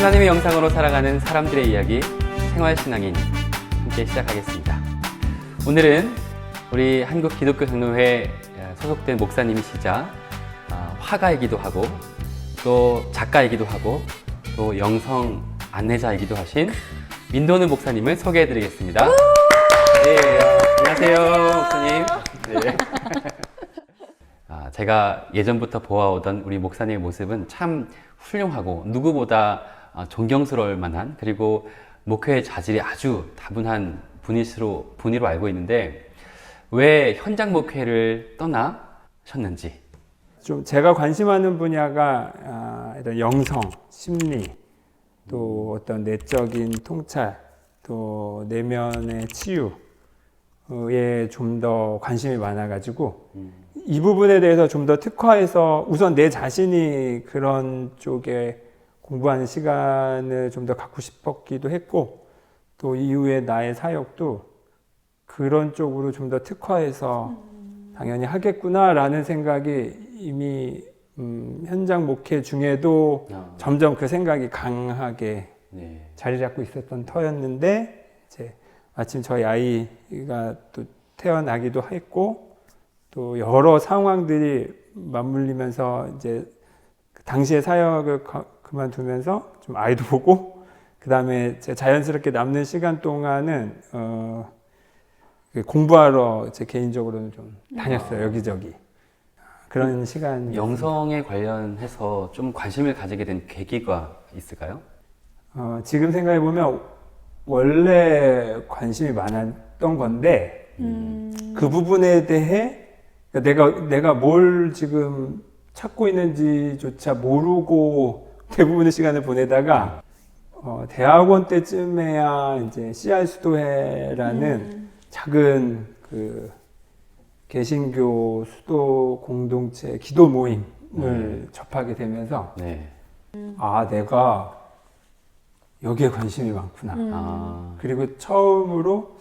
하나님의 영상으로 살아가는 사람들의 이야기 생활신앙인 함께 시작하겠습니다. 오늘은 우리 한국기독교장로회 소속된 목사님이시자 화가이기도 하고 또 작가이기도 하고 또 영성 안내자이기도 하신 민도는 목사님을 소개해드리겠습니다. 네, 안녕하세요 목사님. 네. 제가 예전부터 보아오던 우리 목사님의 모습은 참 훌륭하고 누구보다 존경스러울 만한, 그리고 목회의 자질이 아주 다분한 분이로 알고 있는데 왜 현장 목회를 떠나셨는지. 좀 제가 관심하는 분야가 이런 영성, 심리, 또 어떤 내적인 통찰, 또 내면의 치유에 좀 더 관심이 많아가지고 이 부분에 대해서 좀 더 특화해서 우선 내 자신이 그런 쪽에 공부하는 시간을 좀 더 갖고 싶었기도 했고, 또 이후에 나의 사역도 그런 쪽으로 좀 더 특화해서 당연히 하겠구나라는 생각이 이미 현장 목회 중에도 점점 그 생각이 강하게 자리 잡고 있었던 터였는데, 이제 마침 저희 아이가 또 태어나기도 했고, 또 여러 상황들이 맞물리면서 이제 당시의 사역을 그만두면서 좀 아이도 보고, 그 다음에 자연스럽게 남는 시간 동안은 공부하러 제 개인적으로는 좀 다녔어요. 여기저기. 그런 시간. 영성에 관련해서 좀 관심을 가지게 된 계기가 있을까요? 지금 생각해 보면 원래 관심이 많았던 건데 그 부분에 대해 내가 뭘 지금 찾고 있는지조차 모르고 대부분의 시간을 보내다가 대학원 때쯤에야 이제 CR 수도회라는 작은 그 개신교 수도 공동체 기도 모임을 접하게 되면서 내가 여기에 관심이 많구나. 그리고 처음으로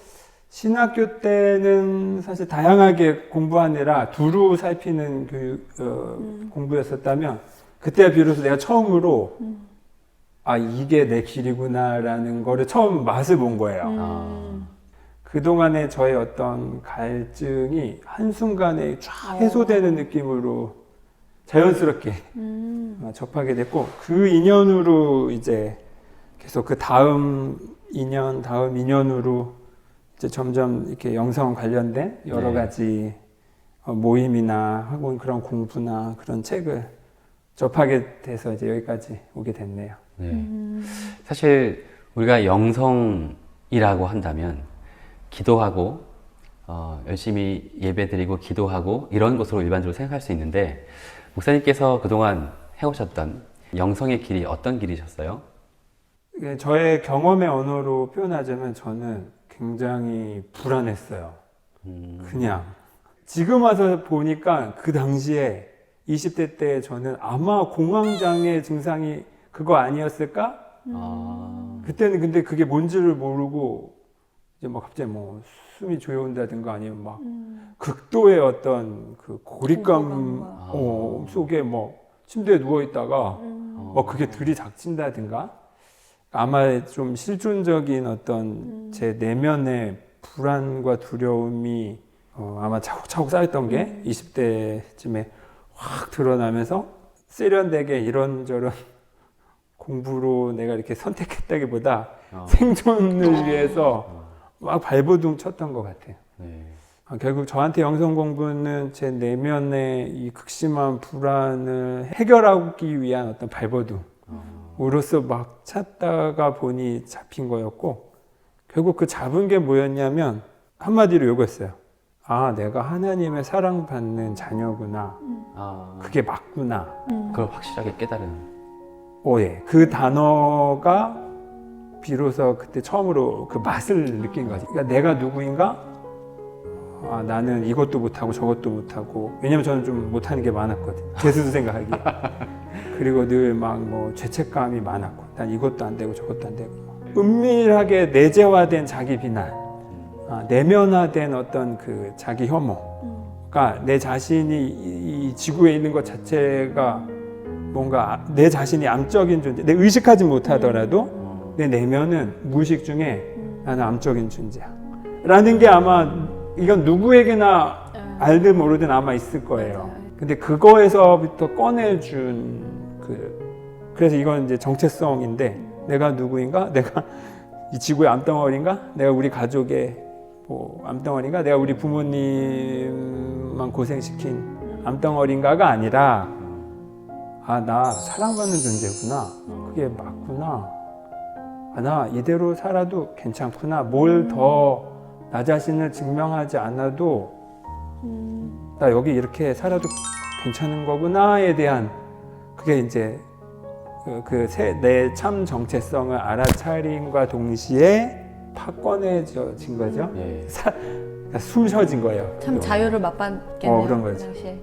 신학교 때는 사실 다양하게 공부하느라 두루 살피는 공부였었다면, 그때 비로소 내가 처음으로 이게 내 길이구나라는 거를 처음 맛을 본 거예요. 그동안의 저의 어떤 갈증이 한순간에 쫙 해소되는 느낌으로 자연스럽게 접하게 됐고, 그 인연으로 이제 계속 그 다음 인연으로 이제 점점 이렇게 영성 관련된 여러 가지 모임이나 학원 그런 공부나 그런 책을 접하게 돼서 이제 여기까지 오게 됐네요. 사실 우리가 영성이라고 한다면 기도하고 열심히 예배드리고 기도하고 이런 것으로 일반적으로 생각할 수 있는데, 목사님께서 그동안 해오셨던 영성의 길이 어떤 길이셨어요? 저의 경험의 언어로 표현하자면 저는 굉장히 불안했어요. 그냥 지금 와서 보니까 그 당시에 20대 때 저는 아마 공황장애 증상이 그거 아니었을까? 그때는 근데 그게 뭔지를 모르고 이제 막 갑자기 뭐 숨이 조여온다든가 아니면 막 극도의 어떤 그 고립감 속에 뭐 침대에 누워 있다가 뭐 그게 들이닥친다든가, 아마 좀 실존적인 어떤 제 내면의 불안과 두려움이 아마 차곡차곡 쌓였던 게 20대쯤에 확 드러나면서 세련되게 이런저런 공부로 내가 이렇게 선택했다기보다 생존을 위해서 막 발버둥 쳤던 것 같아요. 결국 저한테 영성 공부는 제 내면의 이 극심한 불안을 해결하기 위한 어떤 발버둥 으로서 막 찾다가 보니 잡힌 거였고, 결국 그 잡은 게 뭐였냐면 한마디로 이거였어요. 내가 하나님의 사랑받는 자녀구나. 그게 맞구나. 그걸 확실하게 깨달은. 예. 그 단어가 비로소 그때 처음으로 그 맛을 느낀 거지. 그러니까 내가 누구인가? 나는 이것도 못하고 저것도 못하고, 왜냐면 저는 좀 못하는 게 많았거든. 재수도 생각하기. 그리고 늘 막 뭐 죄책감이 많았고, 난 이것도 안 되고 저것도 안 되고, 은밀하게 내재화된 자기 비난, 내면화된 어떤 그 자기 혐오가 내 자신이 이 지구에 있는 것 자체가 뭔가 내 자신이 암적인 존재, 내 의식하지 못하더라도 내 내면은 무의식 중에 나는 암적인 존재야 라는 게 아마 이건 누구에게나 알든 모르든 아마 있을 거예요. 근데 그거에서부터 꺼내준 그래서 이건 이제 정체성인데 내가 누구인가? 내가 이 지구의 암덩어리인가? 내가 우리 가족의 뭐 암덩어리인가? 내가 우리 부모님만 고생시킨 암덩어리인가가 아니라 아, 나 사랑받는 존재구나. 그게 맞구나. 아, 나 이대로 살아도 괜찮구나. 뭘 더 나 자신을 증명하지 않아도 나 여기 이렇게 살아도 괜찮은 거구나에 대한 그게 이제 내 참 정체성을 알아차림과 동시에 팍 꺼내진 거죠. 예. 그러니까 숨 쉬어진 거예요. 참 자유를 맛봤겠네요. 그런 그 거지. 당시에.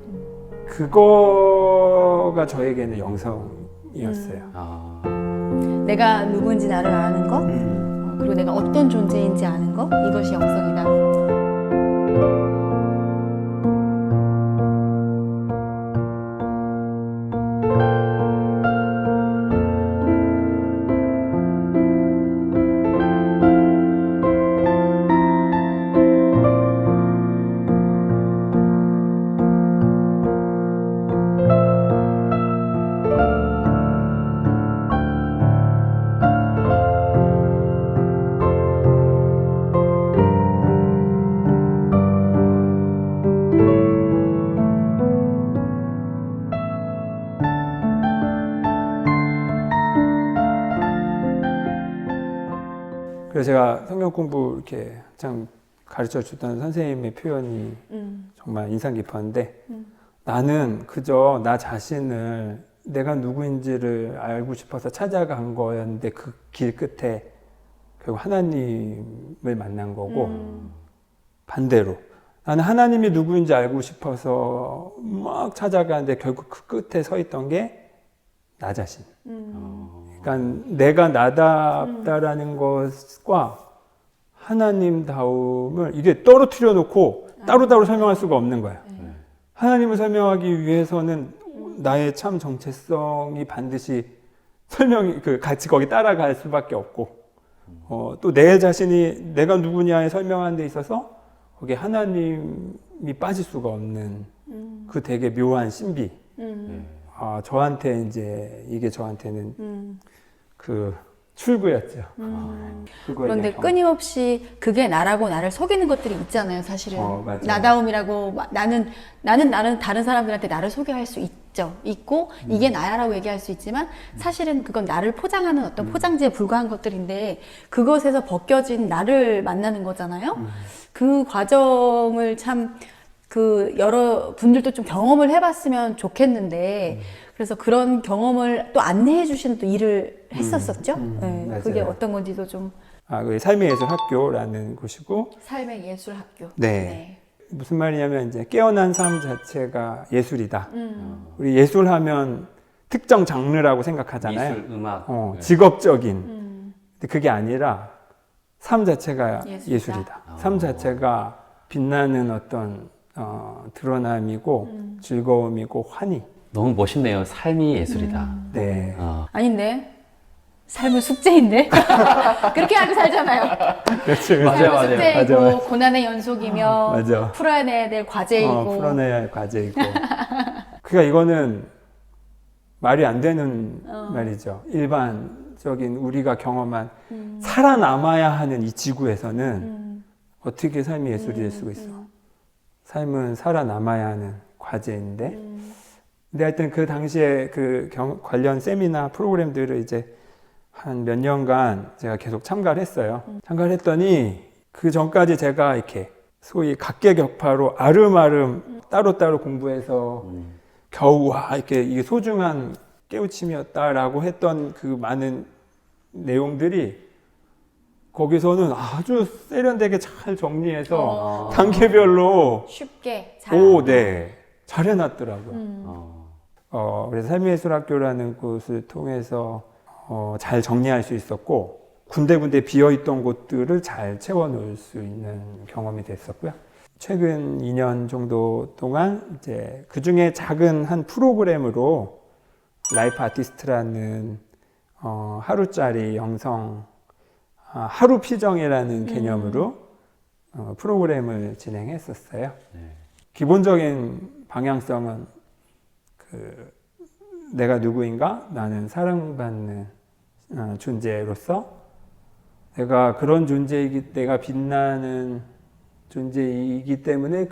그거가 저에게는 영성이었어요. 내가 누구인지 나를 아는 것, 그리고 내가 어떤 존재인지 아는 것, 이것이 영성이다. 그래서 제가 성경 공부 이렇게 참 가르쳐 주던 선생님의 표현이 정말 인상 깊었는데 나는 그저 나 자신을 내가 누구인지를 알고 싶어서 찾아간 거였는데 그 길 끝에 결국 하나님을 만난 거고 반대로 나는 하나님이 누구인지 알고 싶어서 막 찾아가는데 결국 그 끝에 서 있던 게 나 자신. 그러니까 내가 나답다라는 것과 하나님다움을 이게 떨어뜨려 놓고 따로따로 설명할 수가 없는 거야. 하나님을 설명하기 위해서는 나의 참 정체성이 반드시 같이 거기 따라갈 수밖에 없고, 또 내 자신이 내가 누구냐에 설명하는 데 있어서 거기에 하나님이 빠질 수가 없는 그 되게 묘한 신비. 저한테 이게 저한테는 그 출구였죠. 그런데 끊임없이 그게 나라고 나를 속이는 것들이 있잖아요, 사실은. 맞아요. 나다움이라고 나는 다른 사람들한테 나를 소개할 수 있고 이게 나야라고 얘기할 수 있지만 사실은 그건 나를 포장하는 어떤 포장지에 불과한 것들인데 그것에서 벗겨진 나를 만나는 거잖아요. 그 과정을 참 여러 분들도 좀 경험을 해봤으면 좋겠는데 그래서 그런 경험을 또 안내해 주시는 또 일을 했었었죠. 네, 그게 어떤 건지도 좀. 그 삶의 예술 학교라는 곳이고. 삶의 예술 학교. 네. 무슨 말이냐면 이제 깨어난 삶 자체가 예술이다. 우리 예술하면 특정 장르라고 생각하잖아요. 미술, 음악. 직업적인. 근데 그게 아니라 삶 자체가 예술이다. 예술이다. 삶 자체가 빛나는 어떤 드러남이고 즐거움이고 환희. 너무 멋있네요. 삶이 예술이다. 네. 아닌데? 삶은 숙제인데? 그렇게 알고 살잖아요. 그렇죠. 삶은 숙제이고 맞아. 고난의 연속이며 맞아. 풀어내야 될 과제이고 풀어내야 할 과제이고. 그러니까 이거는 말이 안 되는 말이죠. 일반적인 우리가 경험한 살아남아야 하는 이 지구에서는 어떻게 삶이 예술이 될 수가 있어. 삶은 살아남아야 하는 과제인데 근데 하여튼 그 당시에 관련 세미나 프로그램들을 이제 한 몇 년간 제가 계속 참가를 했어요. 참가를 했더니 그 전까지 제가 이렇게 소위 각계격파로 아름아름 따로따로 공부해서 겨우 이게 소중한 깨우침이었다라고 했던 그 많은 내용들이 거기서는 아주 세련되게 잘 정리해서 단계별로 쉽게 잘 잘 해놨더라고요. 그래서 삶의 예술학교라는 곳을 통해서 잘 정리할 수 있었고 군데군데 비어있던 곳들을 잘 채워놓을 수 있는 경험이 됐었고요. 최근 2년 정도 동안 이제 그 중에 작은 한 프로그램으로 라이프 아티스트라는 하루짜리 영성 하루 피정이라는 개념으로 프로그램을 진행했었어요. 기본적인 방향성은 내가 누구인가? 나는 사랑받는 존재로서 내가 그런 내가 빛나는 존재이기 때문에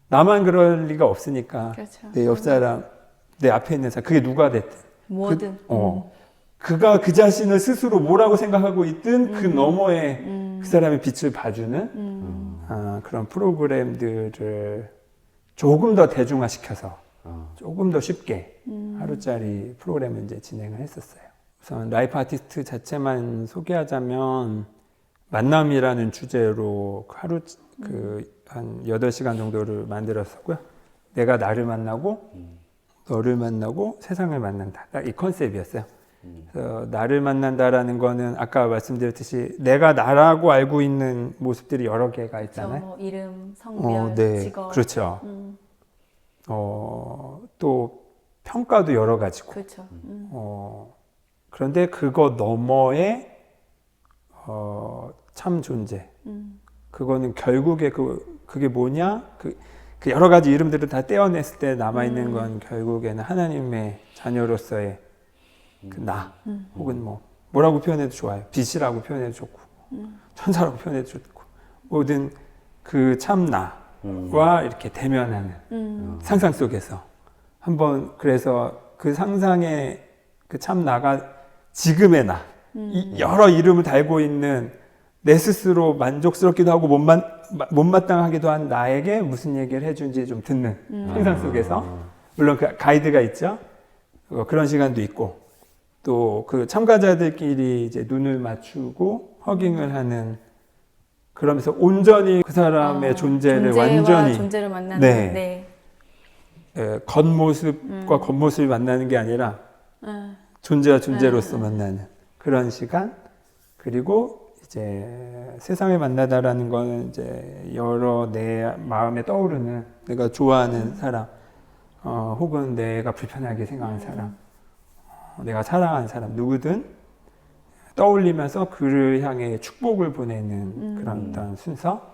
나만 그럴 리가 없으니까 그렇죠. 내 옆 사람, 내 앞에 있는 사람, 그게 누가 됐든 뭐든. 그가 그 자신을 스스로 뭐라고 생각하고 있든 그 너머에 그 사람의 빛을 봐주는 그런 프로그램들을 조금 더 대중화시켜서 조금 더 쉽게 하루짜리 프로그램을 이제 진행을 했었어요. 우선 라이프 아티스트 자체만 소개하자면 만남이라는 주제로 한 8시간 정도를 만들었었고요. 내가 나를 만나고 너를 만나고 세상을 만난다. 딱 이 컨셉이었어요. 그래서 나를 만난다라는 거는 아까 말씀드렸듯이 내가 나라고 알고 있는 모습들이 여러 개가 있잖아요. 뭐 이름, 성별, 네, 직업. 그렇죠. 또 평가도 여러 가지고. 그렇죠. 그런데 그거 너머에 참 존재. 그거는 결국에 그게 뭐냐? 그 여러 가지 이름들을 다 떼어냈을 때 남아있는 건 결국에는 하나님의 자녀로서의 나. 혹은 뭐라고 표현해도 좋아요. 빛이라고 표현해도 좋고, 천사라고 표현해도 좋고, 모든 그 참 나와 이렇게 대면하는 상상 속에서 그래서 그 상상의 그 참 나가 지금의 나, 여러 이름을 달고 있는 내 스스로 만족스럽기도 하고 못마땅하기도 한 나에게 무슨 얘기를 해준지 좀 듣는 상상 속에서 물론 그 가이드가 있죠. 그런 시간도 있고 또 그 참가자들끼리 이제 눈을 맞추고 허깅을 하는 그러면서 온전히 그 사람의 존재를 완전히 존재를 만나는 네. 겉모습과 겉모습이 만나는 게 아니라 존재와 존재로서 만나는 그런 시간. 그리고 이제 세상을 만나다라는 거는 이제 여러 내 마음에 떠오르는 내가 좋아하는 사람, 혹은 내가 불편하게 생각하는 사람, 내가 사랑하는 사람 누구든 떠올리면서 그를 향해 축복을 보내는 그런 어떤 순서.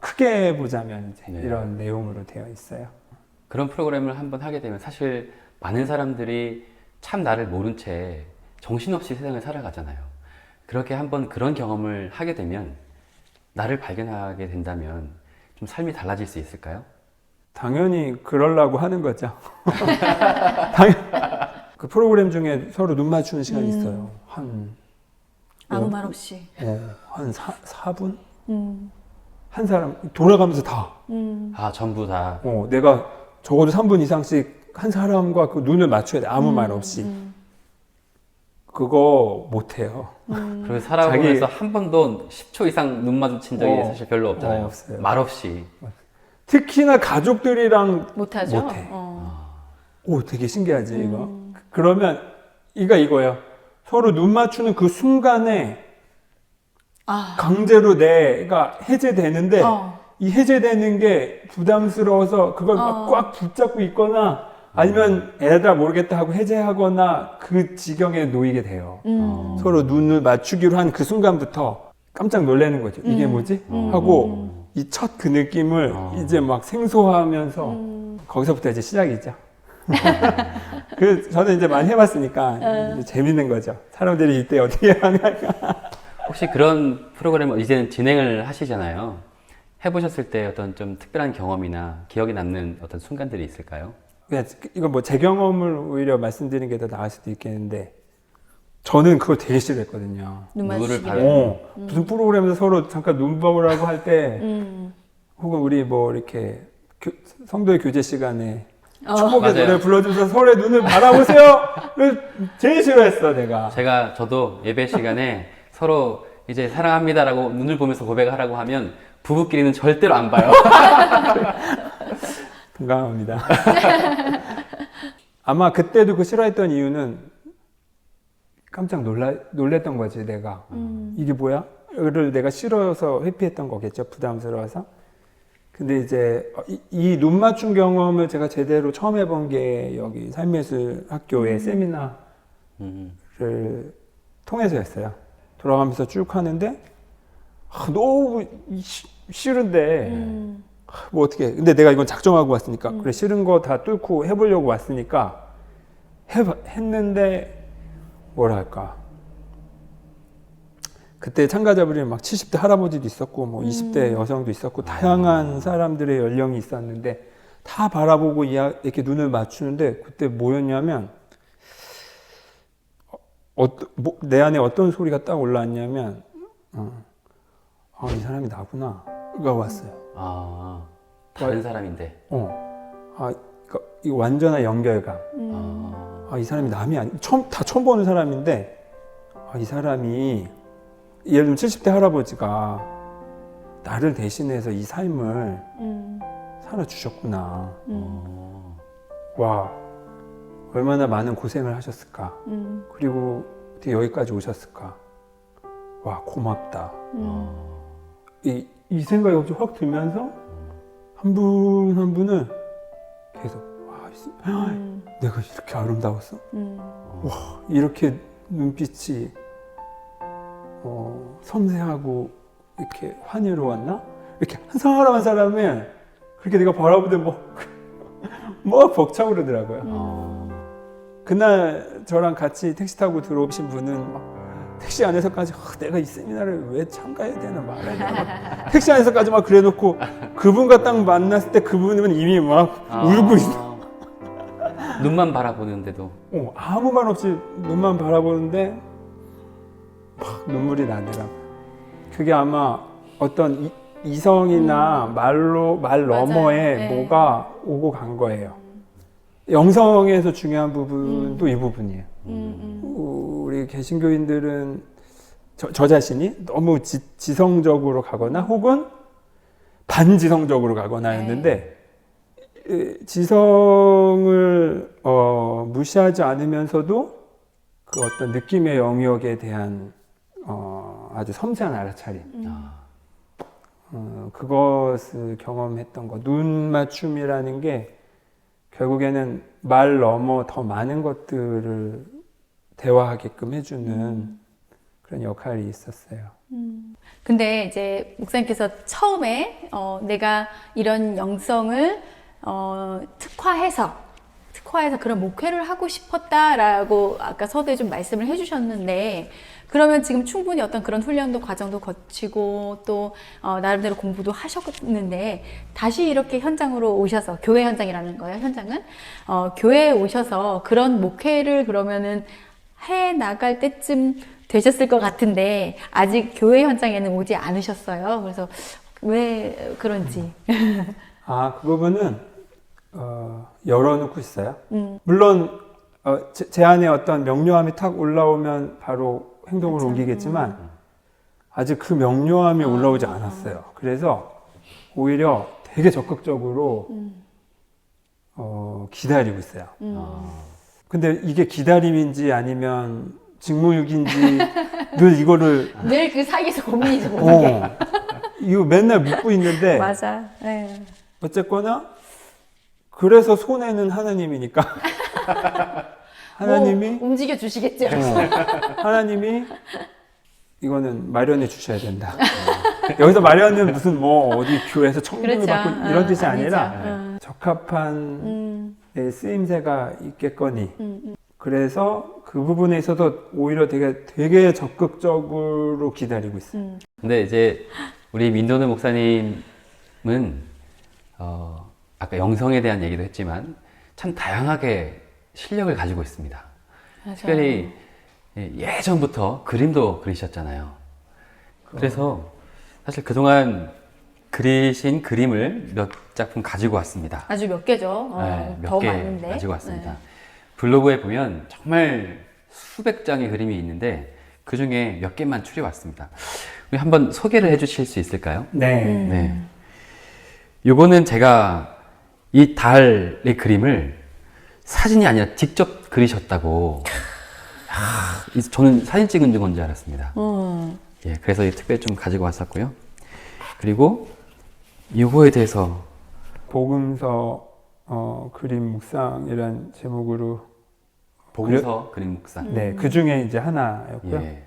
크게 보자면 이제 이런 내용으로 되어 있어요. 그런 프로그램을 한번 하게 되면 사실 많은 사람들이 참 나를 모른 채 정신없이 세상을 살아가잖아요. 그렇게 한번 그런 경험을 하게 되면 나를 발견하게 된다면 좀 삶이 달라질 수 있을까요? 당연히 그러려고 하는 거죠. 그 프로그램 중에 서로 눈 맞추는 시간이 있어요. 아무 말 없이. 한 4분? 한 사람 돌아가면서 다. 전부 다. 내가 적어도 3분 이상씩 한 사람과 그 눈을 맞춰야 돼. 아무 말 없이. 그거 못해요. 그리고 살아보면서 한 번도 10초 이상 눈 마주친 적이 사실 별로 없잖아요. 없어요. 말 없이. 특히나 가족들이랑 못하죠. 못해. 되게 신기하지 이거. 그러면 이거예요. 서로 눈 맞추는 그 순간에 강제로 내가 해제되는데 이 해제되는 게 부담스러워서 그걸 막 꽉 붙잡고 있거나 아니면 애다 모르겠다 하고 해제하거나 그 지경에 놓이게 돼요. 서로 눈을 맞추기로 한 그 순간부터 깜짝 놀라는 거죠. 이게 뭐지? 하고 이 첫 그 느낌을 이제 막 생소하면서 거기서부터 이제 시작이죠. 저는 이제 많이 해봤으니까 이제 재밌는 거죠. 사람들이 이때 어떻게 하냐가. 혹시 그런 프로그램을 이제는 진행을 하시잖아요. 해보셨을 때 어떤 좀 특별한 경험이나 기억에 남는 어떤 순간들이 있을까요? 이건 뭐 제 경험을 오히려 말씀드리는 게 더 나을 수도 있겠는데 저는 그걸 되게 싫어했거든요. 누구를 무슨 프로그램에서 서로 잠깐 눈 보라고 할 때 혹은 우리 뭐 이렇게 성도의 교제 시간에 축복의 노래 불러주면서 서로의 눈을 바라보세요. 제일 싫어했어 내가. 저도 예배 시간에 서로 이제 사랑합니다라고 눈을 보면서 고백하라고 하면 부부끼리는 절대로 안 봐요. 공감합니다. 아마 그때도 그 싫어했던 이유는 깜짝 놀랬던 거지 내가. 이게 뭐야? 이를 내가 싫어서 회피했던 거겠죠. 부담스러워서. 근데 이제 이 눈 맞춤 경험을 제가 제대로 처음 해본 게 여기 삶예술 학교의 세미나를 통해서였어요. 돌아가면서 쭉 하는데 너무 싫은데 뭐 어떻게, 근데 내가 이건 작정하고 왔으니까 그래, 싫은 거 다 뚫고 해보려고 왔으니까 했는데 뭐랄까, 그때 참가자분이 막 70대 할아버지도 있었고 뭐 20대 여성도 있었고 다양한 사람들의 연령이 있었는데 다 바라보고 이렇게 눈을 맞추는데, 그때 뭐였냐면 내 안에 어떤 소리가 딱 올라왔냐면 이 사람이 나구나가 왔어요. 다른 사람인데. 그러니까 이 완전한 연결감. 이 사람이 남이 아니, 처음 보는 사람인데, 이 사람이, 예를 들면 70대 할아버지가 나를 대신해서 이 삶을 살아주셨구나. 와, 얼마나 많은 고생을 하셨을까. 그리고 어떻게 여기까지 오셨을까. 와, 고맙다. 이 생각이 갑자기 확 들면서 한 분 한 분을 계속, 내가 이렇게 아름다웠어? 와, 이렇게 눈빛이 섬세하고 이렇게 환희로웠나? 이렇게 한 사람 한 사람을 그렇게 내가 바라보는데 뭐 벅차오르더라고요. 그날 저랑 같이 택시 타고 들어오신 분은 막 택시 안에서까지 내가 이 세미나를 왜 참가해야 되나 말이야. 택시 안에서까지 막 그래놓고 그분과 딱 만났을 때 그분은 이미 막 울고 있어. 눈만 바라보는데도. 아무 말 없이 눈만 바라보는데 막 눈물이 나더라. 그게 아마 어떤 이성이나 말 너머에 네. 뭐가 오고 간 거예요. 영성에서 중요한 부분도 이 부분이에요. 우리 개신교인들은 저 자신이 너무 지성적으로 가거나 혹은 반지성적으로 가거나 했는데, 지성을 무시하지 않으면서도 그 어떤 느낌의 영역에 대한 아주 섬세한 알아차림, 그것을 경험했던 거. 눈 맞춤이라는 게 결국에는 말 넘어 더 많은 것들을 대화하게끔 해주는 그런 역할이 있었어요. 근데 이제 목사님께서 처음에 내가 이런 영성을 특화해서 그런 목회를 하고 싶었다라고 아까 서두에 좀 말씀을 해주셨는데, 그러면 지금 충분히 어떤 그런 훈련도 과정도 거치고 또 나름대로 공부도 하셨는데, 다시 이렇게 현장으로 오셔서, 교회 현장이라는 거예요, 현장은 교회에 오셔서 그런 목회를 그러면은 해 나갈 때쯤 되셨을 것 같은데 아직 교회 현장에는 오지 않으셨어요. 그래서 왜 그런지. 그 부분은 열어놓고 있어요. 물론 제 안에 어떤 명료함이 탁 올라오면 바로 행동을 옮기겠지만 아직 그 명료함이 올라오지 않았어요. 그래서 오히려 되게 적극적으로 기다리고 있어요. 근데 이게 기다림인지 아니면 직무유기인지 늘 이거를 늘 그 사이에서 고민이지 모르게. 이거 맨날 묻고 있는데 맞아. 네. 어쨌거나 그래서 손해는 하나님이니까 하나님이 뭐 움직여 주시겠죠. 하나님이 이거는 마련해 주셔야 된다. 여기서 마련은 무슨 뭐 어디 교회에서 청문을 그렇죠. 받고 이런 뜻이 아니라 아니죠. 적합한 쓰임새가 있겠거니. 그래서 그 부분에 있어서 오히려 되게 적극적으로 기다리고 있어요. 근데 이제 우리 민도느 목사님은 아까 영성에 대한 얘기도 했지만 참 다양하게 실력을 가지고 있습니다. 맞아요. 특별히 예전부터 그림도 그리셨잖아요. 그래서 사실 그동안 그리신 그림을 몇 작품 가지고 왔습니다. 아주 몇 개죠. 네, 더 몇 개 많은데. 가지고 왔습니다. 블로그에 보면 정말 수백 장의 그림이 있는데 그 중에 몇 개만 추려왔습니다. 우리 한번 소개를 해주실 수 있을까요? 네. 네. 요거는 제가 이 달의 그림을 사진이 아니라 직접 그리셨다고. 저는 사진 찍은 건 줄 알았습니다. 예, 그래서 특별히 좀 가지고 왔었고요. 그리고 이거에 대해서 복음서 그림 묵상이란 제목으로 복음서 그림 묵상. 네, 그 중에 이제 하나였고요. 예.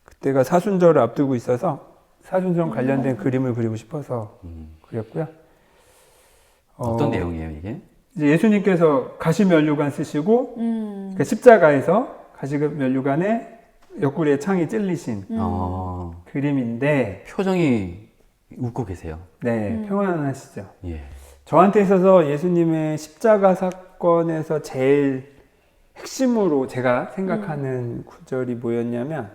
그때가 사순절을 앞두고 있어서 사순절 관련된 그림을 그리고 싶어서 그렸고요. 어떤 내용이에요 이게? 이제 예수님께서 가시면류관 쓰시고 그 십자가에서 가시면류관에 옆구리에 창이 찔리신 그림인데 표정이 웃고 계세요. 네, 평안하시죠. 예. 저한테 있어서 예수님의 십자가 사건에서 제일 핵심으로 제가 생각하는 구절이 뭐였냐면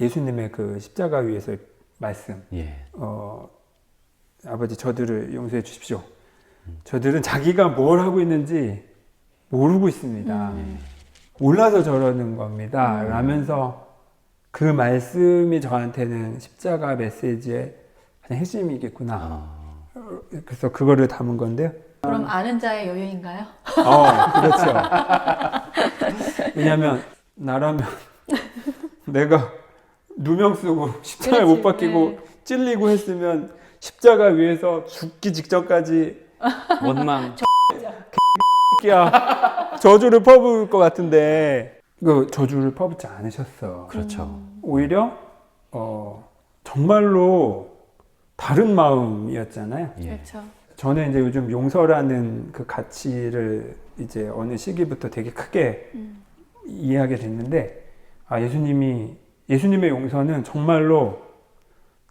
예수님의 그 십자가 위에서의 말씀. 예. 아버지 저들을 용서해 주십시오. 저들은 자기가 뭘 하고 있는지 모르고 있습니다. 몰라서 저러는 겁니다. 라면서 그 말씀이 저한테는 십자가 메시지의 가장 핵심이겠구나. 그래서 그거를 담은 건데요. 그럼 아는 자의 여유인가요? 그렇죠. 왜냐면 나라면 내가 누명 쓰고 십자가에 못 박히고 찔리고 했으면 십자가 위에서 죽기 직전까지 원망. 야 저주를 퍼부을 것 같은데 그 저주를 퍼붓지 않으셨어. 그렇죠. 오히려 정말로 다른 마음이었잖아요. 예. 그렇죠. 저는 이제 요즘 용서라는 그 가치를 이제 어느 시기부터 되게 크게 이해하게 됐는데 예수님의 용서는 정말로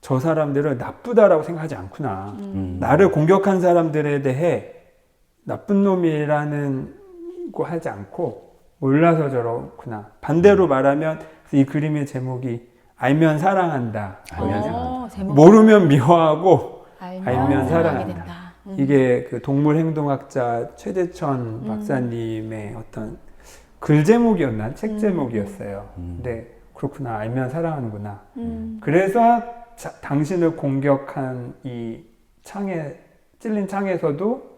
저 사람들을 나쁘다라고 생각하지 않구나. 나를 공격한 사람들에 대해 나쁜 놈이라는 거 하지 않고 몰라서 저렇구나. 반대로 말하면 이 그림의 제목이 알면 사랑한다. 알면 사랑한다. 제목. 모르면 미워하고 알면 사랑하게 사랑한다. 된다. 이게 그 동물 행동학자 최대천 박사님의 어떤 글 제목이었나? 책 제목이었어요. 근데 그렇구나. 알면 사랑하는구나. 그래서 당신을 공격한 이 찔린 창에서도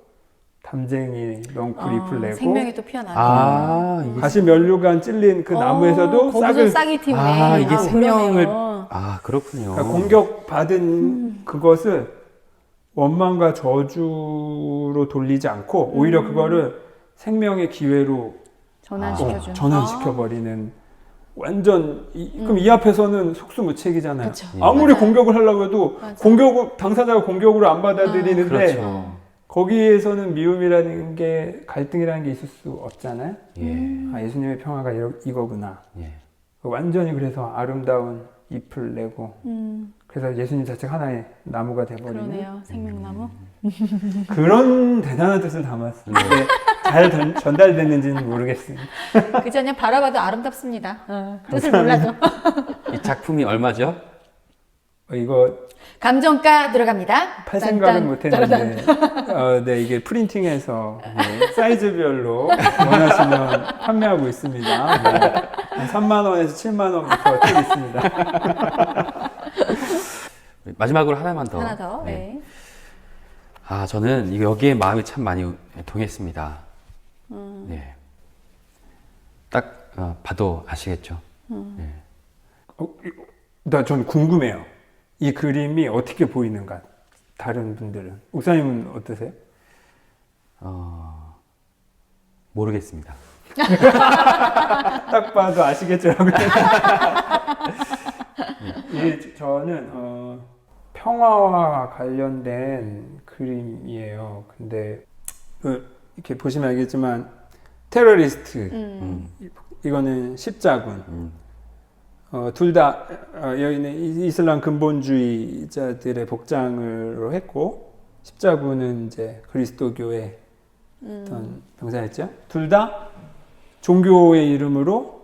담쟁이 넝쿨 내고 생명이 또 피어나네. 이게 가시 면류관 찔린 그 나무에서도 거기서 싹이 틔우네. 이게 생명을 그러네요. 그렇군요. 그러니까 공격받은 그것을 원망과 저주로 돌리지 않고 오히려 그거를 생명의 기회로 전환시켜준. 전환시켜버리는 완전 그럼 이 앞에서는 속수무책이잖아요. 그쵸. 아무리 맞아요. 공격을 하려고 해도 당사자가 공격으로 안 받아들이는데 그렇죠. 거기에서는 미움이라는 게 갈등이라는 게 있을 수 없잖아요. 예. 예수님의 평화가 이거구나. 예. 완전히 그래서 아름다운 잎을 내고 그래서 예수님 자체가 하나의 나무가 돼버리는 그러네요. 생명나무. 그런 대단한 뜻을 담았습니다. 근데 잘 전달됐는지는 모르겠습니다. 그저 그냥 바라봐도 아름답습니다. 뜻을 몰라도. 이 작품이 얼마죠? 이거 감정가 들어갑니다. 팔 생각은 못했는데 네, 이게 프린팅해서 사이즈별로 원하시면 판매하고 있습니다. 네, 3만 원에서 7만 원부터 쭉 있습니다. 마지막으로 하나만 더. 하나 더. 네. 저는 여기에 마음이 참 많이 동했습니다. 네. 딱 봐도 아시겠죠? 네. 전 궁금해요. 이 그림이 어떻게 보이는가? 다른 분들은. 목사님은 어떠세요? 모르겠습니다. 딱 봐도 아시겠죠라고. 저는 평화와 관련된 그림이에요. 근데 이렇게 보시면 알겠지만 테러리스트 이거는 십자군. 둘 다 여기는 이슬람 근본주의자들의 복장으로 했고 십자군은 이제 그리스도교의 어떤 병사였죠. 둘 다 종교의 이름으로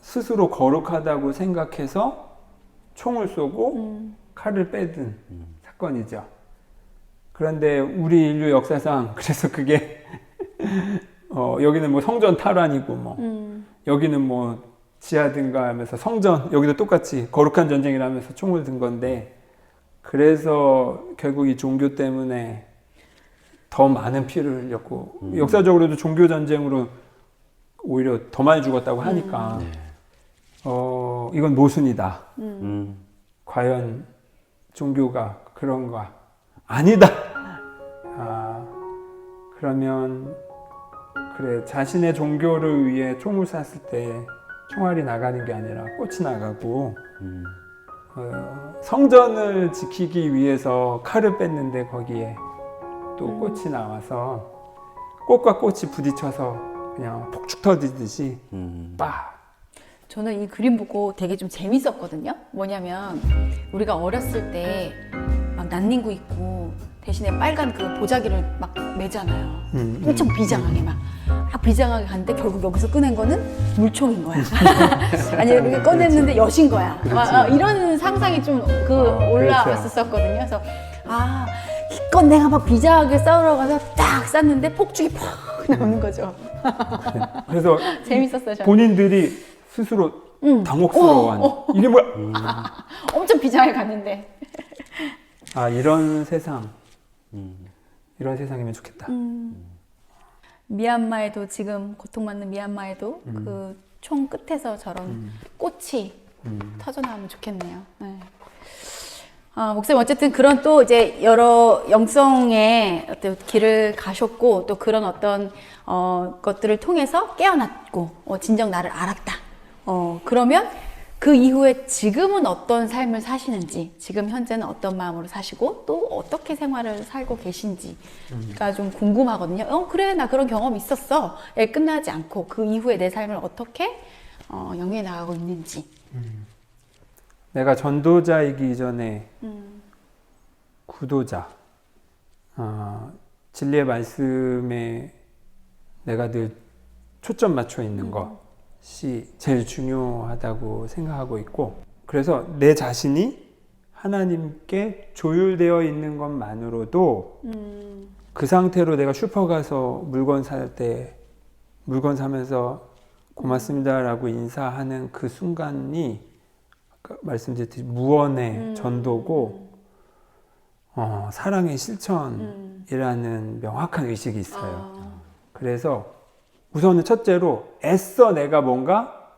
스스로 거룩하다고 생각해서 총을 쏘고 칼을 빼든 사건이죠. 그런데 우리 인류 역사상 그래서 그게 여기는 뭐 성전 탈환이고 여기는 뭐 지하든가 하면서 성전 여기도 똑같이 거룩한 전쟁이라면서 총을 든 건데 그래서 결국 이 종교 때문에 더 많은 피를 흘렸고 역사적으로도 종교 전쟁으로 오히려 더 많이 죽었다고 하니까 이건 모순이다. 과연 종교가 그런가? 아니다. 그러면 그래, 자신의 종교를 위해 총을 쐈을 때 총알이 나가는 게 아니라 꽃이 나가고 성전을 지키기 위해서 칼을 뺐는데 거기에 또 꽃이 나와서 꽃과 꽃이 부딪혀서 그냥 폭죽 터지듯이 빡. 저는 이 그림 보고 되게 좀 재밌었거든요. 뭐냐면 우리가 어렸을 때 막 난닝구 입고 대신에 빨간 그 보자기를 막 매잖아요. 엄청 비장하게 막 비장하게 갔는데 결국 여기서 꺼낸 거는 물총인 거야. 아니 이렇게 꺼냈는데 엿인 거야. 이런 상상이 좀 올라왔었거든요. 그래서 이건 내가 막 비장하게 싸우러 가서 딱 쐈는데 폭죽이 팍 나오는 거죠. 그래서 재밌었어요. 저는. 본인들이 스스로 당혹스러워하는 이게 뭐야? 엄청 비장하게 갔는데. 이런 세상, 이런 세상이면 좋겠다. 미얀마에도 지금 고통받는 미얀마에도 그 총 끝에서 저런 꽃이 터져 나오면 좋겠네요. 네. 목사님 어쨌든 그런 또 이제 여러 영성의 어떤 길을 가셨고 또 그런 어떤 것들을 통해서 깨어났고 진정 나를 알았다. 그러면 그 이후에 지금은 어떤 삶을 사시는지, 지금 현재는 어떤 마음으로 사시고 또 어떻게 생활을 살고 계신지가 좀 궁금하거든요. 그래 나 그런 경험 있었어. 끝나지 않고 그 이후에 내 삶을 어떻게 영위해 나가고 있는지. 내가 전도자이기 전에 구도자, 진리의 말씀에 내가 늘 초점 맞춰 있는 것이 제일 중요하다고 생각하고 있고, 그래서 내 자신이 하나님께 조율되어 있는 것만으로도 그 상태로 내가 슈퍼 가서 물건 살 때 물건 사면서 고맙습니다라고 인사하는 그 순간이 아까 말씀드렸듯이 무언의 전도고 사랑의 실천이라는 명확한 의식이 있어요. 그래서 우선은 첫째로 애써 내가 뭔가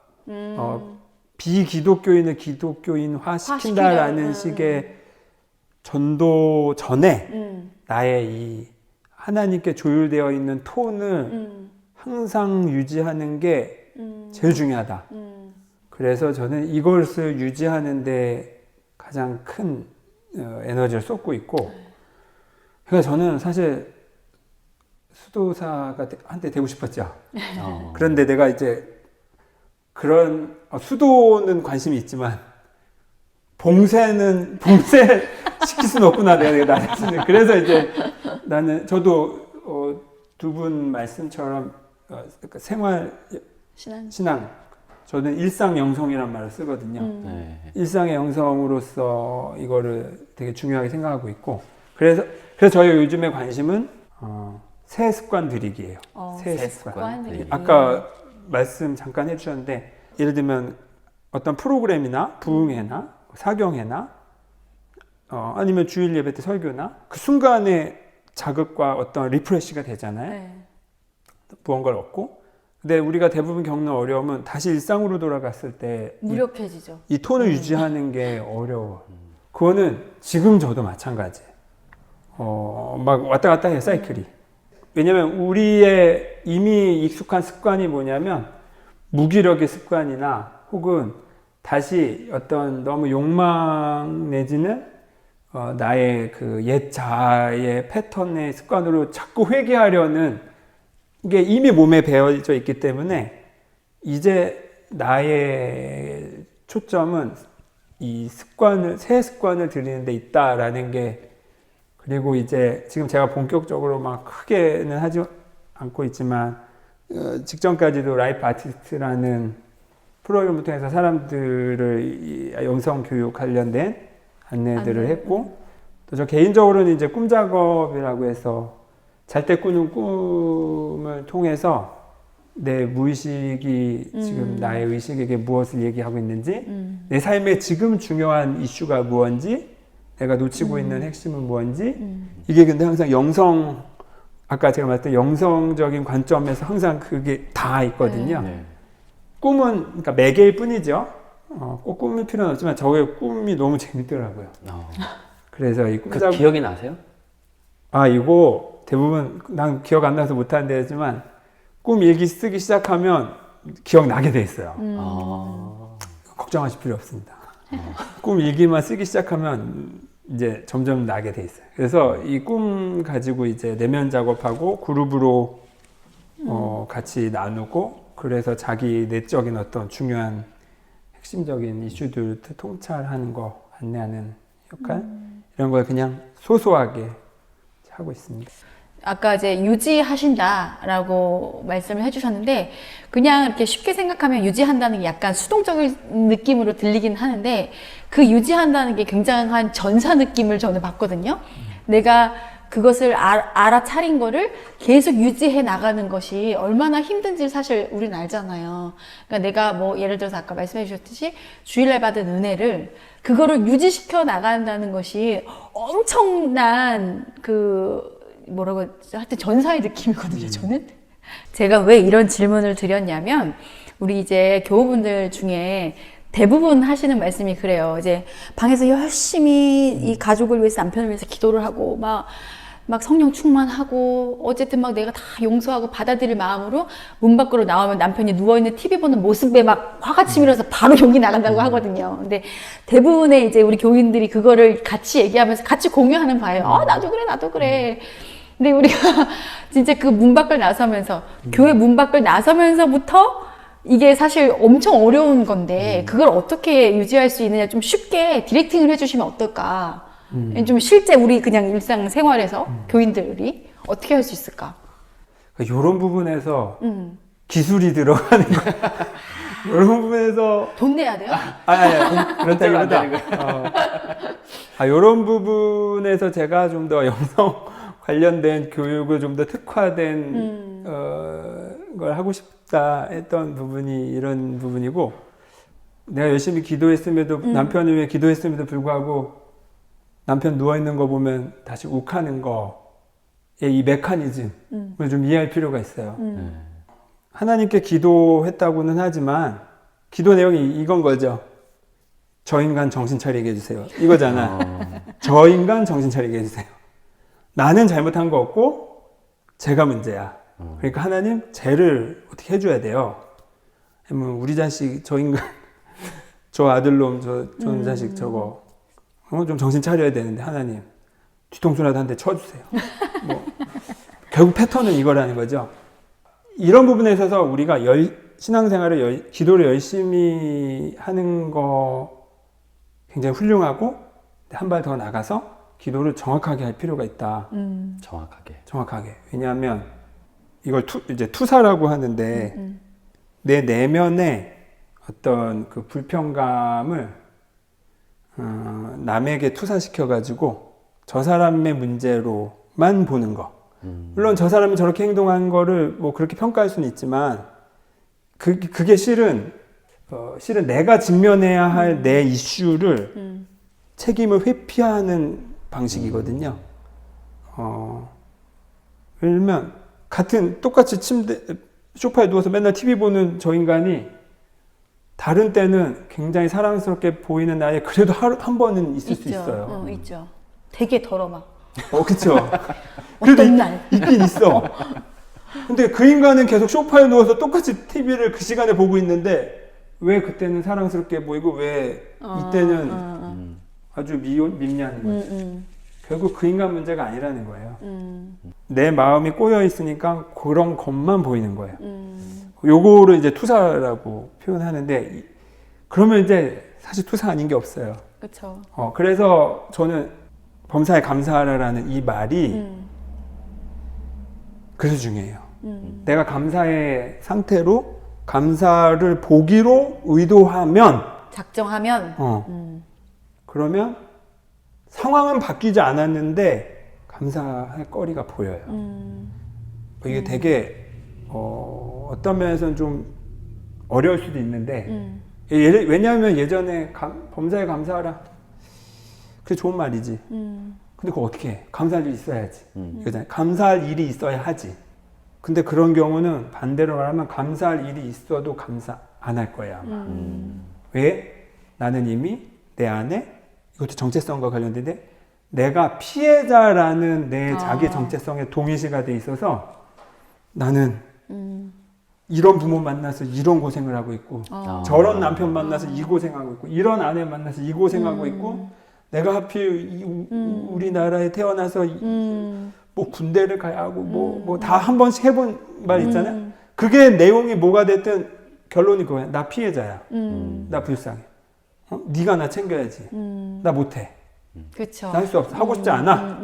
비기독교인을 기독교인화 시킨다라는 식의 전도 전에 나의 이 하나님께 조율되어 있는 톤을 항상 유지하는 게 제일 중요하다. 그래서 저는 이것을 유지하는데 가장 큰 에너지를 쏟고 있고, 그러니까 저는 사실 수도사가 한때 되고 싶었죠. 그런데 내가 이제 그런 수도는 관심이 있지만 봉쇄 시킬 수는 없구나 내가 나 자신을. 그래서 이제 나는 저도 두 분 말씀처럼 생활 신앙 저는 일상 영성이란 말을 쓰거든요. 일상의 영성으로서 이거를 되게 중요하게 생각하고 있고, 그래서 저희 요즘의 관심은 새 습관 들이기예요. 새 습관 들이기. 아까 말씀 잠깐 해주셨는데, 예를 들면 어떤 프로그램이나 부흥회나 사경회나 아니면 주일 예배 때 설교나 그 순간에 자극과 어떤 리프레시가 되잖아요. 네. 무언가를 얻고. 근데 우리가 대부분 겪는 어려움은 다시 일상으로 돌아갔을 때 무력해지죠. 이 톤을 유지하는 게 어려워. 그거는 지금 저도 마찬가지예요. 막 왔다 갔다 해요, 사이클이. 왜냐면 우리의 이미 익숙한 습관이 뭐냐면 무기력의 습관이나 혹은 다시 어떤 너무 욕망 내지는 나의 그 옛 자아의 패턴의 습관으로 자꾸 회귀하려는 이게 이미 몸에 배어져 있기 때문에 이제 나의 초점은 이 습관을, 새 습관을 들이는 데 있다라는 게, 그리고 이제 지금 제가 본격적으로 막 크게는 하지 않고 있지만 직전까지도 라이프 아티스트라는 프로그램을 통해서 사람들을 영성 교육 관련된 안내들을 했고, 또 저 개인적으로는 이제 꿈 작업이라고 해서 잘 때 꾸는 꿈을 통해서 내 무의식이 지금 나의 의식에게 무엇을 얘기하고 있는지, 내 삶에 지금 중요한 이슈가 무엇인지, 내가 놓치고 있는 핵심은 무엇인지, 이게 근데 항상 영성, 아까 제가 말했던 영성적인 관점에서 항상 그게 다 있거든요. 네. 꿈은 그러니까 매개일 뿐이죠. 꼭 꿈일 필요는 없지만 저의 꿈이 너무 재밌더라고요. 그래서 이 그 꿈자국 기억이 나세요? 이거 대부분 난 기억 안 나서 못하는 데지만 꿈 일기 쓰기 시작하면 기억 나게 돼 있어요. 아, 걱정하실 필요 없습니다. 꿈 일기만 쓰기 시작하면 이제 점점 나게 돼 있어요. 그래서 이 꿈 가지고 이제 내면 작업하고 그룹으로 같이 나누고 그래서 자기 내적인 어떤 중요한 핵심적인 이슈들 통찰하는 거 안내하는 역할 이런 걸 그냥 소소하게 하고 있습니다. 아까 이제 유지하신다라고 말씀을 해주셨는데 그냥 이렇게 쉽게 생각하면 유지한다는 게 약간 수동적인 느낌으로 들리긴 하는데 그 유지한다는 게 굉장한 전사 느낌을 저는 받거든요. 내가 그것을 알아차린 거를 계속 유지해 나가는 것이 얼마나 힘든지 사실 우리는 알잖아요. 그러니까 내가 뭐 예를 들어서 아까 말씀해 주셨듯이 주일날 받은 은혜를 그거를 유지시켜 나간다는 것이 엄청난 뭐라고 했죠? 하여튼 전사의 느낌이거든요, 저는. 제가 왜 이런 질문을 드렸냐면, 우리 이제 교우분들 중에 대부분 하시는 말씀이 그래요. 이제 방에서 열심히 이 가족을 위해서, 남편을 위해서 기도를 하고, 막 성령 충만하고, 어쨌든 막 내가 다 용서하고 받아들일 마음으로 문 밖으로 나오면 남편이 누워있는 TV 보는 모습에 막 화가 치밀어서 바로 용기 나간다고 하거든요. 근데 대부분의 이제 우리 교인들이 그거를 같이 얘기하면서 같이 공유하는 바예요. 나도 그래, 나도 그래. 근데 우리가 진짜 그 문 밖을 나서면서, 교회 문 밖을 나서면서부터 이게 사실 엄청 어려운 건데, 그걸 어떻게 유지할 수 있느냐 좀 쉽게 디렉팅을 해주시면 어떨까. 좀 실제 우리 그냥 일상생활에서 교인들이 어떻게 할 수 있을까? 이런 부분에서 기술이 들어가는 거. 이런 부분에서 돈 내야 돼요? 그렇다기보다 이런 부분에서 제가 좀 더 영성 관련된 교육을 좀 더 특화된 걸 하고 싶다 했던 부분이 이런 부분이고, 내가 열심히 기도했음에도 남편을 위해 기도했음에도 불구하고 남편 누워있는 거 보면 다시 욱하는 거의 이 메커니즘을 좀 이해할 필요가 있어요. 하나님께 기도했다고는 하지만 기도 내용이 이건 거죠. 저 인간 정신 차리게 해주세요. 이거잖아. 저 인간 정신 차리게 해주세요. 나는 잘못한 거 없고 제가 문제야. 그러니까 하나님 죄를 어떻게 해줘야 돼요. 우리 자식 저 인간 저 아들놈 저 자식 저거 좀 정신 차려야 되는데 하나님 뒤통수라도 한 대 쳐주세요. 결국 패턴은 이거라는 거죠. 이런 부분에 있어서 우리가 신앙생활을 기도를 열심히 하는 거 굉장히 훌륭하고 한 발 더 나가서 기도를 정확하게 할 필요가 있다. 정확하게. 왜냐하면 이걸 이제 투사라고 하는데 내 내면의 어떤 그 불평감을 남에게 투사시켜가지고 저 사람의 문제로만 보는 거. 물론 저 사람이 저렇게 행동한 거를 뭐 그렇게 평가할 수는 있지만 그게 실은 내가 직면해야 할 내 이슈를 책임을 회피하는 방식이거든요. 예를 들면 똑같이 소파에 누워서 맨날 TV 보는 저 인간이 다른 때는 굉장히 사랑스럽게 보이는 날에 그래도 하루 한 번은 있을 수 있어요. 있죠. 되게 덜어 막. 그쵸. 그래도 어떤 날. 있긴 있어. 근데 그 인간은 계속 소파에 누워서 똑같이 TV를 그 시간에 보고 있는데 왜 그때는 사랑스럽게 보이고 왜 이때는 아주 밉냐는 거죠. 결국 그 인간 문제가 아니라는 거예요. 내 마음이 꼬여 있으니까 그런 것만 보이는 거예요. 요거를 이제 투사라고 표현하는데, 그러면 이제 사실 투사 아닌 게 없어요. 그렇죠. 그래서 저는 범사에 감사하라라는 이 말이 그래서 중요해요. 내가 감사의 상태로 감사를 보기로 의도하면, 작정하면, 그러면 상황은 바뀌지 않았는데 감사할 거리가 보여요. 이게 되게 어떤 면에서는 좀 어려울 수도 있는데, 왜냐하면 예전에 범사에 감사하라, 그게 좋은 말이지. 근데 그거 어떻게 해? 감사할 일이 있어야지. 이거잖아요. 감사할 일이 있어야 하지. 근데 그런 경우는 반대로 말하면 감사할 일이 있어도 감사 안 할 거야, 아마. 왜? 나는 이미 내 안에, 이것도 정체성과 관련된데, 내가 피해자라는 내 자기 정체성에 동일시가 돼 있어서 나는 이런 부모 만나서 이런 고생을 하고 있고 저런 남편 만나서 이 고생하고 있고 이런 아내 만나서 이 고생하고 있고 내가 하필 우리나라에 태어나서 뭐 군대를 가야 하고 뭐 다 한 번씩 해본 말 있잖아요. 그게 내용이 뭐가 됐든 결론이 그거야. 나 피해자야. 나 불쌍해. 네가 나 챙겨야지. 나 못해. 그렇죠. 나 할 수 없어. 하고 싶지 않아.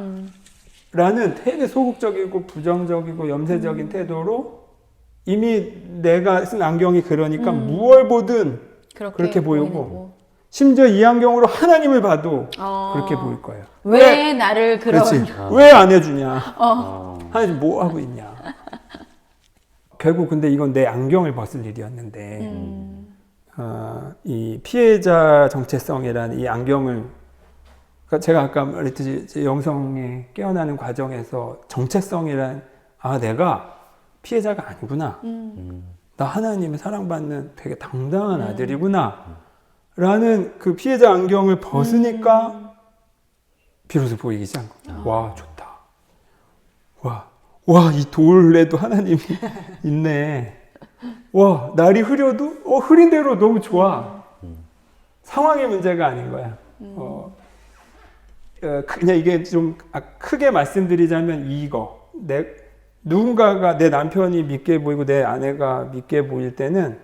라는 되게 소극적이고 부정적이고 염세적인 태도로 이미 내가 쓴 안경이 그러니까 무얼 보든 그렇게 보이고 심지어 이 안경으로 하나님을 봐도 그렇게 보일 거예요. 왜 나를 그런 왜 안 해주냐? 하나님 뭐 하고 있냐? 결국 근데 이건 내 안경을 벗을 일이었는데 이 피해자 정체성이라는 이 안경을 그러니까 제가 아까 말했듯이 제 영성에 깨어나는 과정에서 정체성이란 내가 피해자가 아니구나. 나 하나님의 사랑받는 되게 당당한 아들이구나. 라는 그 피해자 안경을 벗으니까 비로소 보이기 시작한 거예요. 와, 좋다. 와, 이 돌에도 하나님이 있네. 와, 날이 흐려도 흐린 대로 너무 좋아. 상황의 문제가 아닌 거야. 그냥 이게 좀 크게 말씀드리자면 이거. 누군가가 내 남편이 믿게 보이고 내 아내가 믿게 보일 때는